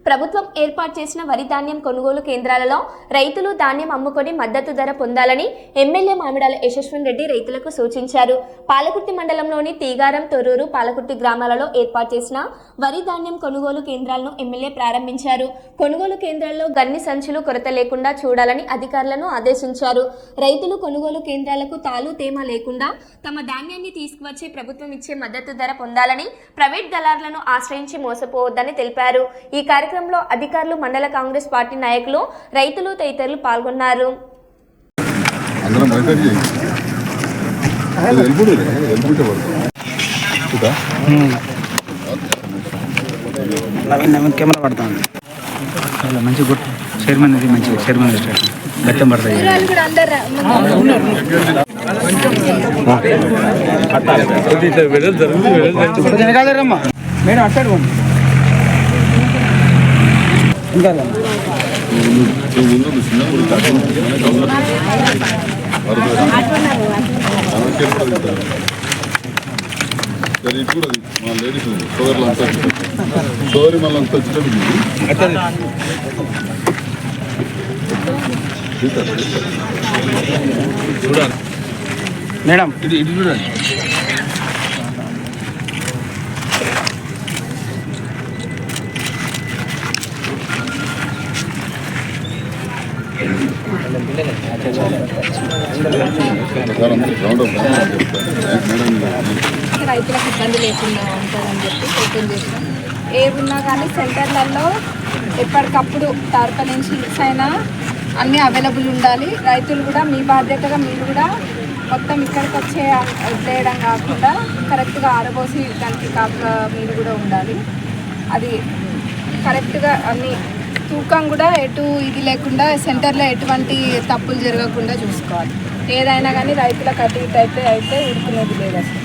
ప్రభుత్వం ఏర్పాటు చేసిన వరి ధాన్యం కొనుగోలు కేంద్రాలలో రైతులు ధాన్యం అమ్ముకొని మద్దతు ధర పొందాలని ఎమ్మెల్యే మామిడాల యశస్విన్ రెడ్డి రైతులకు సూచించారు. పాలకుర్తి మండలంలోని తీగారం, తొర్రూరు, పాలకుర్తి గ్రామాలలో ఏర్పాటు చేసిన వరి ధాన్యం కొనుగోలు కేంద్రాలను ఎమ్మెల్యే ప్రారంభించారు. కొనుగోలు కేంద్రాల్లో గన్ని సంచులు కొరత లేకుండా చూడాలని అధికారులను ఆదేశించారు. రైతులు కొనుగోలు కేంద్రాలకు తాలు తేమ లేకుండా తమ ధాన్యాన్ని తీసుకువచ్చి ప్రభుత్వం ఇచ్చే మద్దతు ధర పొందాలని, ప్రైవేట్ దళారులను ఆశ్రయించి మోసపోవద్దని తెలిపారు. ఈ కార్యక్రమంలో అధికారులు, మండల కాంగ్రెస్ పార్టీ నాయకులు, రైతులు తదితరులు పాల్గొన్నారు. కెమెరా పడుతుంది మంచి గుడ్ చైర్మన్ ఇది మంచి చైర్మన్ గట్టం పడుతుంది మేడం అట్టాడు ఇంకా సరే ఇప్పుడు అది మా లేడీస్ సోదరులు అంతా సోదరి మళ్ళీ అంతా చూడండి మేడం ఇది ఇది చూడండి. రైతులకు ఇబ్బంది లేకుండా ఉంటుందని చెప్పి ఓపెన్ చేస్తాం. ఏమున్నా కానీ సెంటర్లలో ఎప్పటికప్పుడు టార్పలిన్స్ అయినా అన్నీ అవైలబుల్ ఉండాలి. రైతులు కూడా మీ బాధ్యతగా మీరు కూడా మొత్తం ఇక్కడికి వచ్చే వదిలేయడం కాకుండా కరెక్ట్గా ఆరబోసి దానికి మీరు కూడా ఉండాలి. అది కరెక్ట్గా అన్ని తూకం కూడా ఎటు ఇది లేకుండా సెంటర్లో ఎటువంటి తప్పులు జరగకుండా చూసుకోవాలి. ఏదైనా కానీ రైతులకు అటు ఇటు అయితే ఉడుకునేది లేదు అసలు.